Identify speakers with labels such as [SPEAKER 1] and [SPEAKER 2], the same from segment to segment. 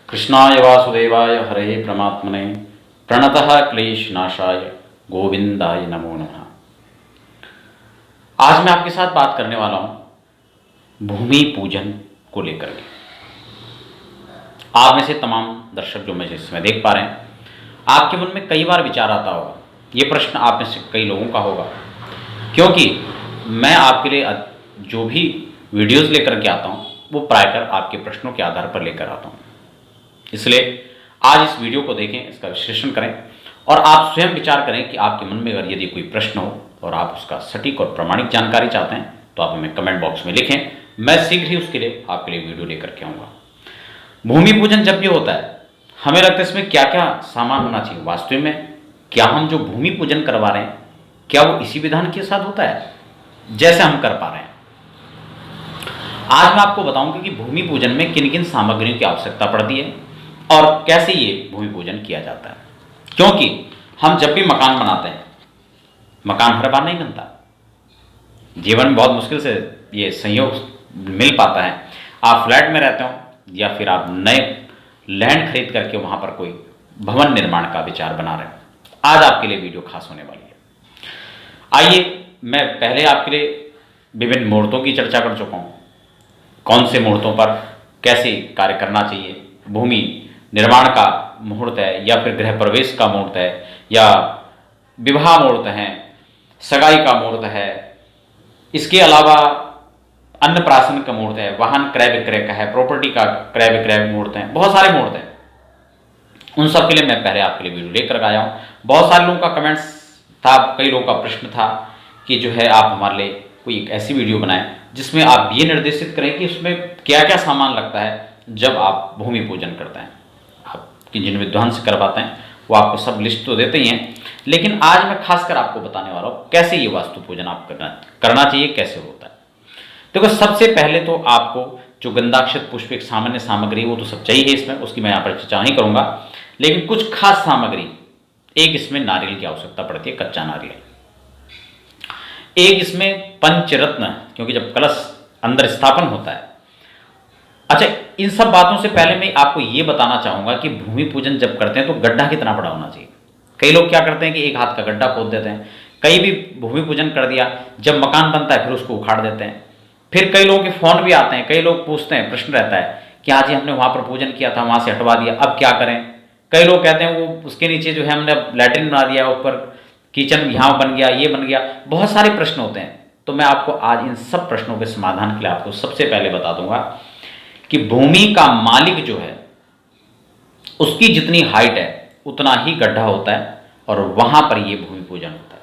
[SPEAKER 1] कृष्णाय वासुदेवाय हरे परमात्मने प्रणतः क्लेशनाशाय गोविंदाय नमो नमः। आज मैं आपके साथ बात करने वाला हूं भूमि पूजन को लेकर के। आप में से तमाम दर्शक जो मुझे इसमें देख पा रहे हैं, आपके मन में कई बार विचार आता होगा, ये प्रश्न आप में से कई लोगों का होगा, क्योंकि मैं आपके लिए जो भी वीडियोस लेकर के आता हूं वो प्रायकर आपके प्रश्नों के आधार पर लेकर आता हूं। इसलिए आज इस वीडियो को देखें, इसका विश्लेषण करें और आप स्वयं विचार करें कि आपके मन में अगर यदि कोई प्रश्न हो और आप उसका सटीक और प्रमाणिक जानकारी चाहते हैं तो आप हमें कमेंट बॉक्स में लिखें। मैं शीघ्र ही उसके लिए आपके लिए वीडियो लेकर के आऊँगा। भूमि पूजन जब भी होता है, हमें लगता है इसमें क्या क्या सामान होना चाहिए। वास्तव में क्या हम जो भूमि पूजन करवा रहे हैं, क्या वो इसी विधान के साथ होता है जैसे हम कर पा रहे हैं? आज मैं आपको बताऊंगा कि भूमि पूजन में किन किन सामग्रियों की आवश्यकता पड़ती है और कैसे ये भूमि पूजन किया जाता है। क्योंकि हम जब भी मकान बनाते हैं, मकान हर बार नहीं बनता, जीवन में बहुत मुश्किल से ये संयोग मिल पाता है। आप फ्लैट में रहते हो या फिर आप नए लैंड खरीद करके वहां पर कोई भवन निर्माण का विचार बना रहे हो, आज आपके लिए वीडियो खास होने वाली है। आइए, मैं पहले आपके लिए विभिन्न मुहूर्तों की चर्चा कर चुका हूं, कौन से मुहूर्तों पर कैसे कार्य करना चाहिए। भूमि निर्माण का मुहूर्त है या फिर गृह प्रवेश का मुहूर्त है या विवाह मुहूर्त है, सगाई का मुहूर्त है, इसके अलावा अन्नप्राशन का मुहूर्त है, वाहन क्रय विक्रय का है, प्रॉपर्टी का क्रय विक्रय मुहूर्त है, बहुत सारे मुहूर्त हैं। उन सब के लिए मैं पहले आपके लिए वीडियो लेकर आया हूँ। बहुत सारे लोगों का कमेंट्स था, कई लोगों का प्रश्न था कि जो है आप हमारे लिए कोई एक ऐसी वीडियो बनाएं जिसमें आप ये निर्देशित करें कि उसमें क्या क्या सामान लगता है जब आप भूमि पूजन करते हैं। आपकी जिन विद्वान से करवाते हैं वो आपको सब लिस्ट तो देते ही हैं, लेकिन आज मैं खासकर आपको बताने वाला हूँ कैसे ये वास्तु पूजन आप करना चाहिए, कैसे होता है। देखो, सबसे पहले तो आपको जो गंधाक्षत पुष्प एक सामान्य सामग्री वो तो सब चाहिए इसमें, उसकी मैं यहाँ पर चर्चा नहीं करूँगा, लेकिन कुछ खास सामग्री, एक इसमें नारियल की आवश्यकता पड़ती है, कच्चा नारियल। एक इसमें पंचरत्न, क्योंकि जब कलश अंदर स्थापन होता है। अच्छा, इन सब बातों से पहले मैं आपको यह बताना चाहूंगा कि भूमि पूजन जब करते हैं तो गड्ढा कितना बड़ा होना चाहिए। कई लोग क्या करते हैं कि एक हाथ का गड्ढा खोद देते हैं, कहीं भी भूमि पूजन कर दिया, जब मकान बनता है फिर उसको उखाड़ देते हैं। फिर कई लोगों के फोन भी आते हैं, कई लोग पूछते हैं, प्रश्न रहता है कि हाँ जी हमने वहां पर पूजन किया था, वहां से हटवा दिया, अब क्या करें। कई लोग कहते हैं वो उसके नीचे जो है हमने लैट्रिन बना दिया, ऊपर किचन यहाँ बन गया, ये बन गया, बहुत सारे प्रश्न होते हैं। तो मैं आपको आज इन सब प्रश्नों के समाधान के लिए आपको सबसे पहले बता दूंगा कि भूमि का मालिक जो है उसकी जितनी हाइट है उतना ही गड्ढा होता है और वहां पर यह भूमि पूजन होता है।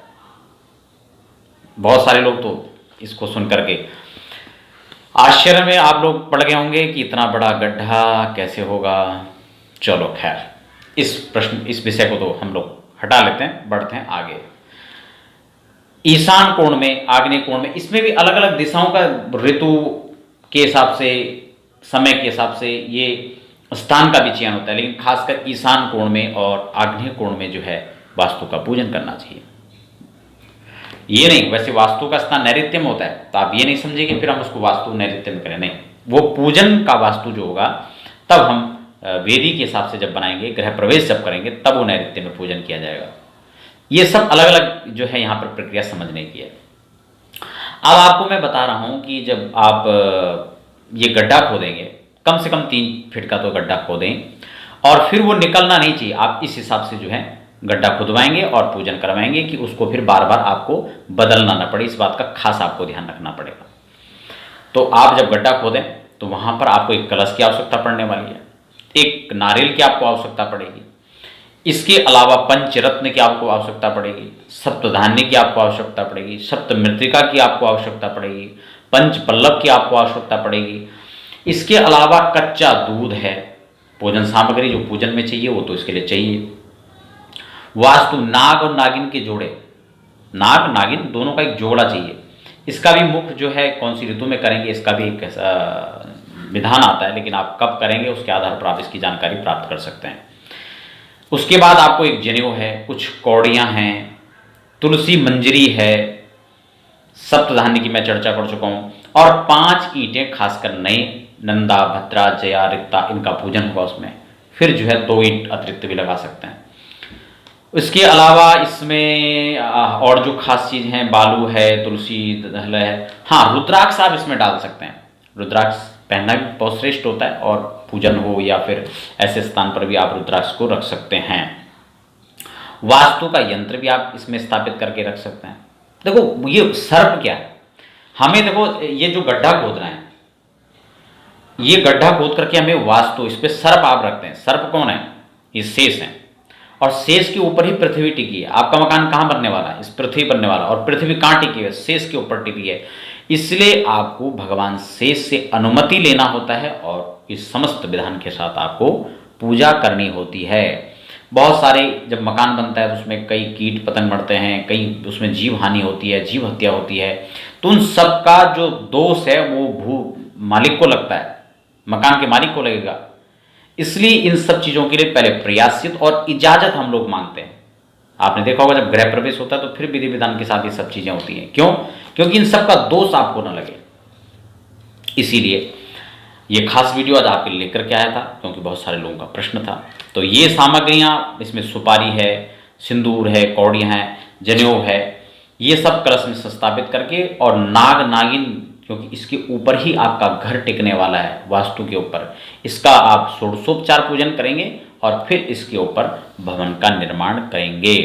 [SPEAKER 1] बहुत सारे लोग तो इसको सुन करके आश्चर्य में आप लोग पड़ गए होंगे कि इतना बड़ा गड्ढा कैसे होगा। चलो खैर, इस विषय को तो हम लोग हटा लेते हैं, बढ़ते हैं आगे। ईशान कोण में, आग्नेय कोण में, इसमें भी अलग अलग दिशाओं का ऋतु के हिसाब से, समय के हिसाब से ये स्थान का भी चयन होता है, लेकिन खासकर ईशान कोण में और आग्नेय कोण में जो है वास्तु का पूजन करना चाहिए। ये नहीं, वैसे वास्तु का स्थान नैऋत्य में होता है तो आप ये नहीं समझिए कि फिर हम उसको वास्तु नैऋत्य में करें, नहीं। वो पूजन का वास्तु जो होगा तब हम वेदी के हिसाब से जब बनाएंगे, गृह प्रवेश जब करेंगे तब वो नैऋत्य में पूजन किया जाएगा। ये सब अलग अलग जो है यहाँ पर प्रक्रिया समझने की है। अब आपको मैं बता रहा हूँ कि जब आप ये गड्ढा खोदेंगे, कम से कम 3 फीट का तो गड्ढा खोदें और फिर वो निकलना नहीं चाहिए। आप इस हिसाब से जो है गड्ढा खुदवाएंगे और पूजन करवाएंगे कि उसको फिर बार बार आपको बदलना न पड़े। इस बात का खास आपको ध्यान रखना पड़ेगा। तो आप जब गड्ढा खोदें तो वहां पर आपको एक कलश की आवश्यकता पड़ने वाली है, एक नारियल की आपको आवश्यकता पड़ेगी, इसके अलावा पंचरत्न की आपको आवश्यकता पड़ेगी, सप्तधान्य की आपको आवश्यकता पड़ेगी, सप्तमृत्तिका की आपको आवश्यकता पड़ेगी, पंच पल्लव की आपको आवश्यकता पड़ेगी। इसके अलावा कच्चा दूध है, पूजन सामग्री जो पूजन में चाहिए वो तो इसके लिए चाहिए। वास्तु, नाग और नागिन के जोड़े, नाग नागिन दोनों का एक जोड़ा चाहिए। इसका भी मुख्य जो है कौन सी ऋतु में करेंगे इसका भी एक विधान आता है, लेकिन आप कब करेंगे उसके आधार पर आप इसकी जानकारी प्राप्त कर सकते हैं। उसके बाद आपको एक जनेऊ है, कुछ कौड़ियाँ हैं, तुलसी मंजरी है, सप्तधान्य की मैं चर्चा कर चुका हूँ, और 5 ईंटें खासकर नई, नंदा, भद्रा, जया, रिक्ता, इनका पूजन होगा उसमें। फिर जो है 2 ईंट अतिरिक्त भी लगा सकते हैं। इसके अलावा इसमें और जो खास चीज़ हैं, बालू है, तुलसी दल है, हाँ रुद्राक्ष आप इसमें डाल सकते हैं। रुद्राक्ष पहनना भी बहुत श्रेष्ठ होता है, और पूजन हो या फिर ऐसे स्थान पर भी आप रुद्राक्ष को रख सकते हैं। वास्तु का यंत्र भी आप इसमें स्थापित करके रख सकते हैं। देखो ये सर्प क्या है, हमें देखो ये जो गड्ढा खोद रहे हैं, ये गड्ढा खोद करके हमें वास्तु, इस पे सर्प आप रखते हैं। सर्प कौन है? ये शेष है, और शेष के ऊपर ही पृथ्वी टिकी है। आपका मकान कहाँ बनने वाला है? इस पृथ्वी बनने वाला, और पृथ्वी कहाँ टिकी है? शेष के ऊपर टिकी है। इसलिए आपको भगवान शेष से अनुमति लेना होता है, और इस समस्त विधान के साथ आपको पूजा करनी होती है। बहुत सारे जब मकान बनता है तो उसमें कई कीट पतंग मरते हैं, कई उसमें जीव हानि होती है, जीव हत्या होती है, तो उन सब का जो दोष है वो भू मालिक को लगता है, मकान के मालिक को लगेगा। इसलिए इन सब चीज़ों के लिए पहले प्रयासित और इजाज़त हम लोग मांगते हैं। आपने देखा होगा जब गृह प्रवेश होता है तो फिर विधि विधान के साथ ये सब चीज़ें होती हैं। क्यों? क्योंकि इन सब का दोष आपको न लगे। इसीलिए ये खास वीडियो आज आपके लिए लेकर के आया था, क्योंकि बहुत सारे लोगों का प्रश्न था। तो ये सामग्रियाँ, इसमें सुपारी है, सिंदूर है, कौड़ियाँ हैं, जनेऊ है, ये सब कलश में स्थापित करके, और नाग नागिन, क्योंकि इसके ऊपर ही आपका घर टिकने वाला है, वास्तु के ऊपर, इसका आप षोडशोपचार पूजन करेंगे, और फिर इसके ऊपर भवन का निर्माण करेंगे।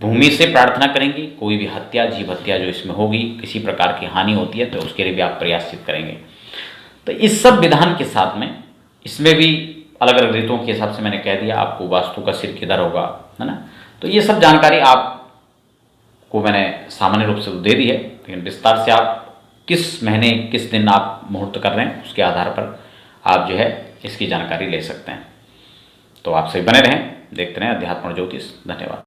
[SPEAKER 1] भूमि से प्रार्थना करेंगे, कोई भी हत्या, जीव हत्या जो इसमें होगी, किसी प्रकार की हानि होती है तो उसके लिए भी आप प्रयासित करेंगे। तो इस सब विधान के साथ में इसमें भी अलग अलग रीतों के हिसाब से मैंने कह दिया आपको वास्तु का सिर किधर होगा, है ना। तो ये सब जानकारी आपको मैंने सामान्य रूप से तो दे दी है, लेकिन विस्तार से आप किस महीने किस दिन आप मुहूर्त कर रहे हैं उसके आधार पर आप जो है इसकी जानकारी ले सकते हैं। तो आप सभी बने रहें, देखते रहें अध्यात्म और ज्योतिष। धन्यवाद।